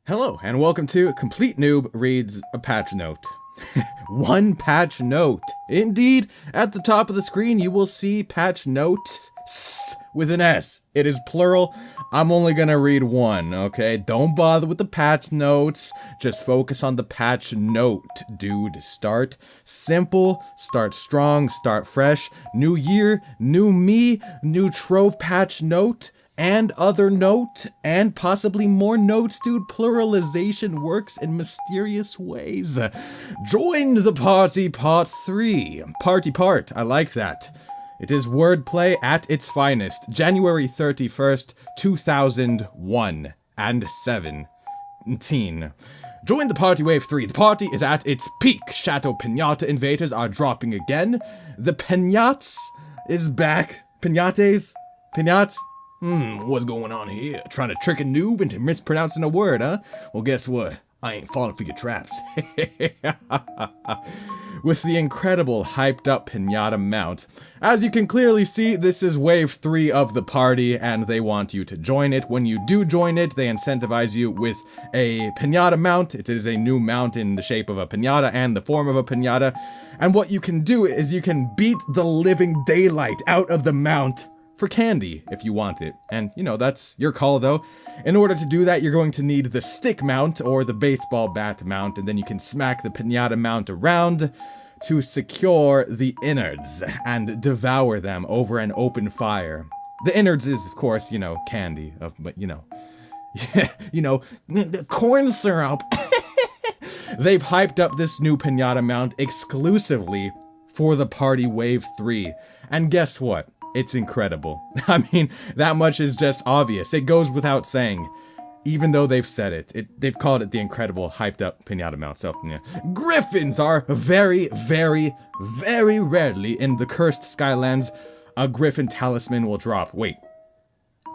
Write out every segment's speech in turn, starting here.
Hello, and welcome to Complete Noob Reads a Patch Note. One patch note. Indeed, at the top of the screen you will see patch note with an S. It is plural. I'm only gonna read one, okay? Don't bother with the patch notes. Just focus on the patch note, dude. Start simple, start strong, start fresh. New year, new me, new Trove patch note. And other note, and possibly more notes, dude. Pluralization works in mysterious ways. Join the party, part 3. Party part, I like that. It is wordplay at its finest. January 31st, 2001 and 17. Join the party wave 3. The party is at its peak. Shadow Pinata invaders are dropping again. The Pinates is back. Pinates? Pinates? What's going on here? Trying to trick a noob into mispronouncing a word, huh? Well, guess what? I ain't falling for your traps. With the incredible hyped up Pinata mount. As you can clearly see, this is wave 3 of the party, and they want you to join it. When you do join it, they incentivize you with a Pinata mount. It is a new mount in the shape of a Pinata and the form of a Pinata. And what you can do is you can beat the living daylight out of the mount for candy, if you want it. And, you know, that's your call, though. In order to do that, you're going to need the stick mount, or the baseball bat mount, and then you can smack the Pinata mount around to secure the innards and devour them over an open fire. The innards is, of course, you know, candy, but, you know, the corn syrup. They've hyped up this new Pinata mount exclusively for the party wave 3. And guess what? It's incredible. I mean, that much is just obvious. It goes without saying. Even though they've said it. They've called it the incredible, hyped up Pinata mount, so, yeah. Griffons are very, very, very rarely in the cursed Skylands. A Griffon Talisman will drop. Wait.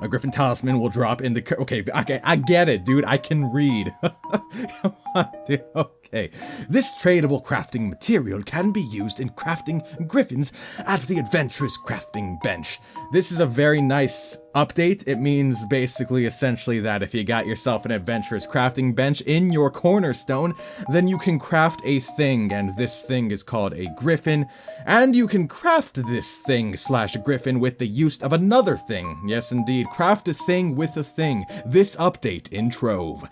A Griffon Talisman will drop in the okay, I get it, dude. I can read. Come on, dude. Okay. This tradable crafting material can be used in crafting Griffons at the Adventurous Crafting Bench. This is a very nice update. It means basically essentially that if you got yourself an Adventurous Crafting Bench in your cornerstone, then you can craft a thing, and this thing is called a Griffon, and you can craft this thing / Griffon with the use of another thing. Yes, indeed. Craft a thing with a thing. This update in Trove.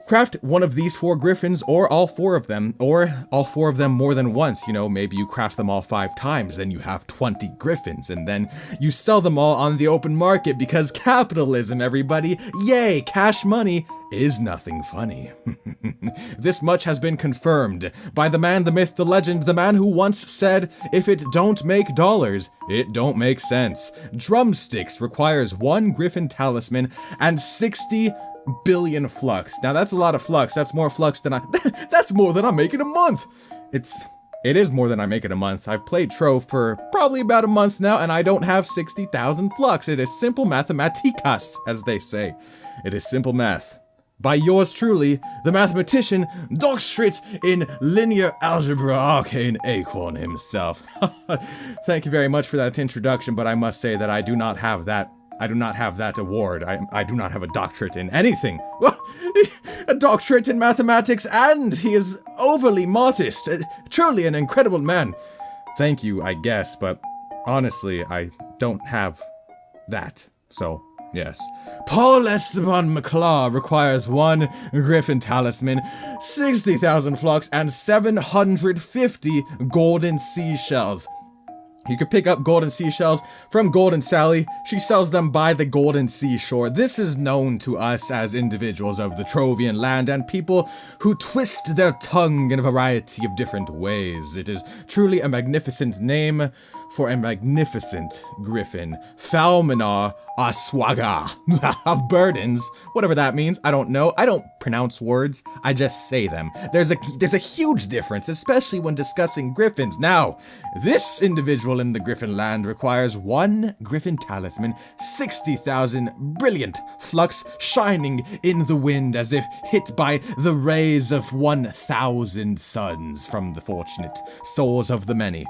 Craft one of these 4 Griffons, or all 4 of them, or all 4 of them more than once. You know, maybe you craft them all 5 times, then you have 20 Griffons, and then you sell them all on the open market, because capitalism, everybody. Yay, cash money is nothing funny. This much has been confirmed by the man, the myth, the legend, the man who once said, if it don't make dollars, it don't make sense. Drumsticks requires 1 Griffon Talisman and 60 billion flux. Now that's a lot of flux. That's more flux than that's more than I make in a month. It is more than I make in a month. I've played Trove for probably about a month now, and I don't have 60,000 flux. It is simple mathematicas, as they say. It is simple math. By yours truly, the mathematician, doctorate in linear algebra, arcane acorn himself. Thank you very much for that introduction, but I must say that I do not have that. I do not have that award. I do not have a doctorate in anything. Well, a doctorate in mathematics, and he is overly modest. Truly an incredible man. Thank you, I guess, but honestly, I don't have that. So, yes. Paul Esteban Maclaw requires 1 Griffon Talisman, 60,000 flux, and 750 golden seashells. You can pick up golden seashells from Golden Sally. She sells them by the Golden Seashore. This is known to us as individuals of the Trovian land and people who twist their tongue in a variety of different ways. It is truly a magnificent name for a magnificent Griffon. Falminar Assuager of burdens, whatever that means. I don't know. I don't pronounce words. I just say them. There's a huge difference, especially when discussing Griffons. Now, this individual in the Griffon land requires 1 Griffon Talisman, 60,000 brilliant flux shining in the wind as if hit by the rays of 1,000 suns from the fortunate souls of the many.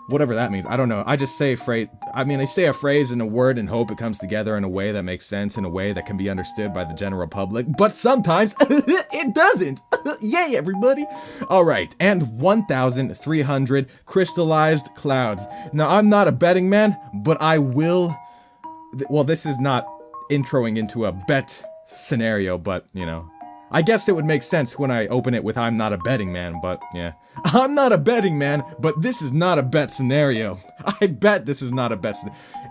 Whatever that means. I don't know. I just say a phrase. I mean, I say a phrase and a word and hope it comes together in a way that makes sense, in a way that can be understood by the general public. But sometimes it doesn't. Yay, everybody. All right. And 1,300 crystallized clouds. Now, I'm not a betting man, but I will. Well, this is not introing into a bet scenario, but, you know. I guess it would make sense when I open it with I'm not a betting man, but yeah. I'm not a betting man, but this is not a bet scenario. I bet this is not a bet.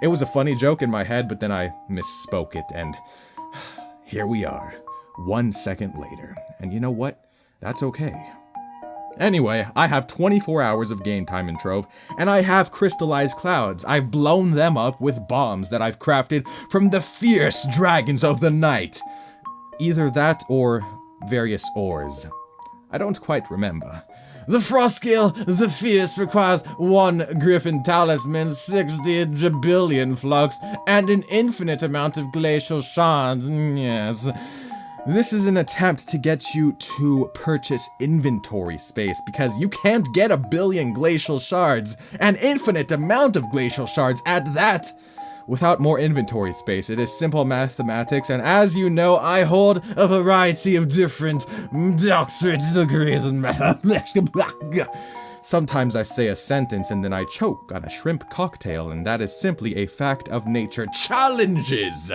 It was a funny joke in my head, but then I misspoke it, and here we are, 1 second later. And you know what? That's okay. Anyway, I have 24 hours of game time in Trove, and I have crystallized clouds. I've blown them up with bombs that I've crafted from the fierce dragons of the night. Either that or various ores. I don't quite remember. The Frostgale, the Fierce, requires 1 Griffon Talisman, 60 jabillion flux, and an infinite amount of glacial shards. Yes. This is an attempt to get you to purchase inventory space, because you can't get 1 billion glacial shards, an infinite amount of glacial shards at that, without more inventory space. It is simple mathematics, and as you know, I hold a variety of different doctorate degrees in mathematics. Sometimes I say a sentence and then I choke on a shrimp cocktail, and that is simply a fact of nature. Challenges!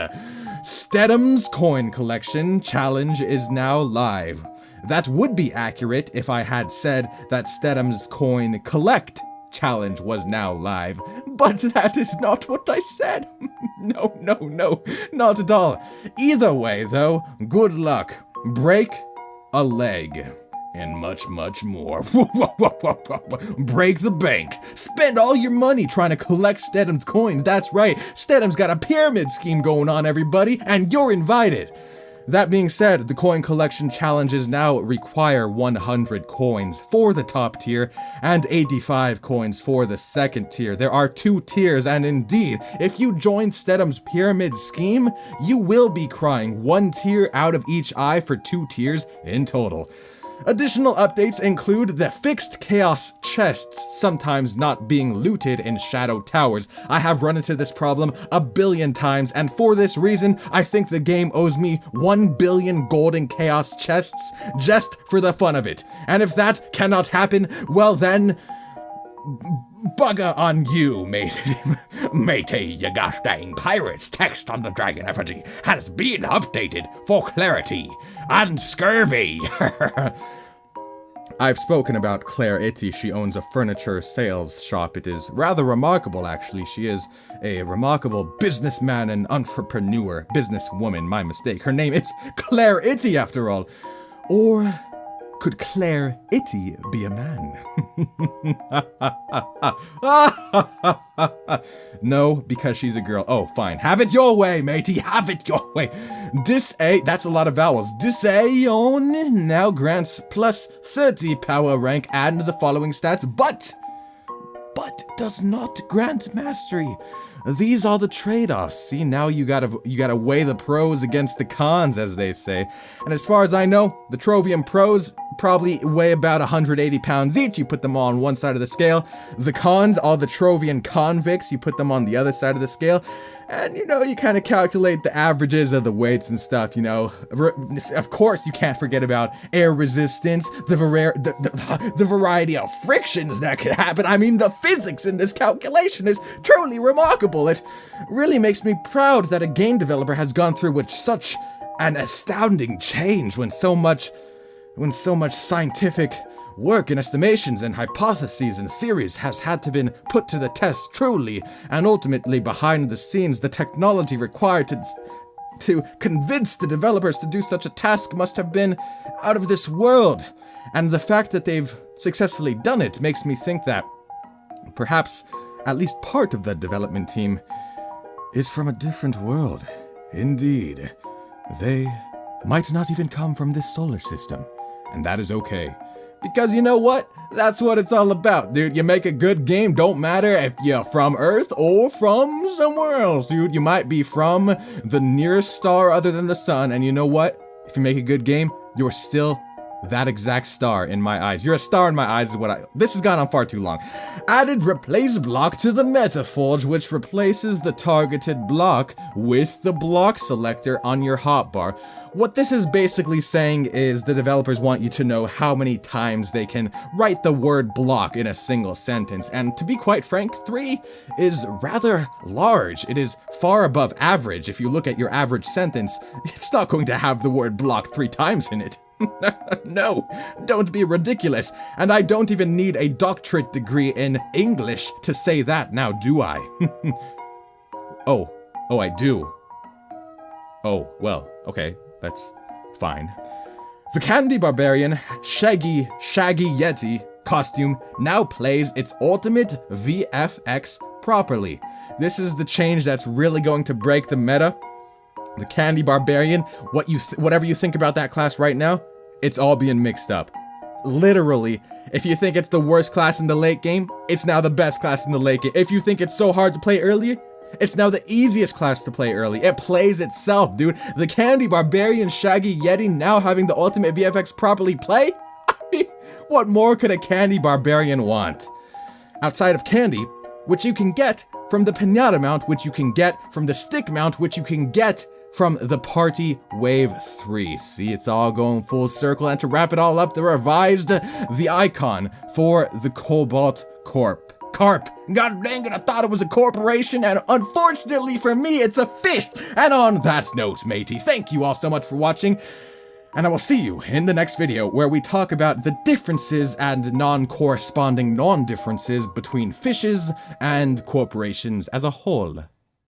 Stedm's coin collection challenge is now live. That would be accurate if I had said that Stedm's coin collect challenge was now live, but that is not what I said. No, not at all. Either way, though, good luck. Break a leg. And much, much more. Break the bank. Spend all your money trying to collect Stedm's coins. That's right, Stedm's got a pyramid scheme going on, everybody, and you're invited. That being said, the coin collection challenges now require 100 coins for the top tier and 85 coins for the second tier. There are 2 tiers, and indeed, if you join Stedm's pyramid scheme, you will be crying 1 tear out of each eye for 2 tiers in total. Additional updates include the fixed chaos chests sometimes not being looted in shadow towers. I have run into this problem 1 billion times, and for this reason, I think the game owes me 1 billion golden chaos chests just for the fun of it. And if that cannot happen, well then, bugger on you, matey. Matey, you gosh dang pirates. Text on the dragon effigy has been updated for clarity and scurvy. I've spoken about Claire Yeti. She owns a furniture sales shop. It is rather remarkable, actually. She is a remarkable businessman and entrepreneur. Businesswoman, my mistake. Her name is Claire Yeti, after all. Or could Claire Yeti be a man? No, because she's a girl. Oh, fine. Have it your way, matey. Have it your way. That's a lot of vowels. Disaeon now grants plus 30 power rank and the following stats, but does not grant mastery. These are the trade-offs. See, now you gotta weigh the pros against the cons, as they say. And as far as I know, the Trovium pros probably weigh about 180 pounds each. You put them all on one side of the scale. The cons, all the Trovian convicts, you put them on the other side of the scale. And, you know, you kind of calculate the averages of the weights and stuff, you know. Of course, you can't forget about air resistance, the variety of frictions that could happen. I mean, the physics in this calculation is truly remarkable. It really makes me proud that a game developer has gone through with such an astounding change when so much scientific work and estimations and hypotheses and theories has had to been put to the test truly, and ultimately behind the scenes the technology required to convince the developers to do such a task must have been out of this world. And the fact that they've successfully done it makes me think that perhaps at least part of the development team is from a different world. Indeed, they might not even come from this solar system, and that is okay. Because you know what? That's what it's all about, dude. You make a good game, don't matter if you're from Earth or from somewhere else, dude. You might be from the nearest star other than the sun, and you know what? If you make a good game, you're still that exact star in my eyes. You're a star in my eyes is what this has gone on far too long. Added replace block to the metaforge, which replaces the targeted block with the block selector on your hotbar. What this is basically saying is the developers want you to know how many times they can write the word block in a single sentence, and to be quite frank, 3 is rather large. It is far above average. If you look at your average sentence, it's not going to have the word block 3 times in it. No, don't be ridiculous. And I don't even need a doctorate degree in English to say that now, do I? Oh, I do. Oh, well, okay, that's fine. The Candy Barbarian Shaggy Yeti costume now plays its ultimate VFX properly. This is the change that's really going to break the meta. The Candy Barbarian, whatever you think about that class right now, it's all being mixed up. Literally, if you think it's the worst class in the late game, it's now the best class in the late game. If you think it's so hard to play early, it's now the easiest class to play early. It plays itself, dude. The Candy Barbarian Shaggy Yeti now having the ultimate VFX properly play? I mean, what more could a Candy Barbarian want? Outside of Candy, which you can get from the Pinata mount, which you can get from the Stick mount, which you can get from the Party Wave 3. See, it's all going full circle, and to wrap it all up, they revised the icon for the Cobalt Carp. God dang it, I thought it was a corporation, and unfortunately for me, it's a fish! And on that note, matey, thank you all so much for watching, and I will see you in the next video, where we talk about the differences and non-corresponding non-differences between fishes and corporations as a whole.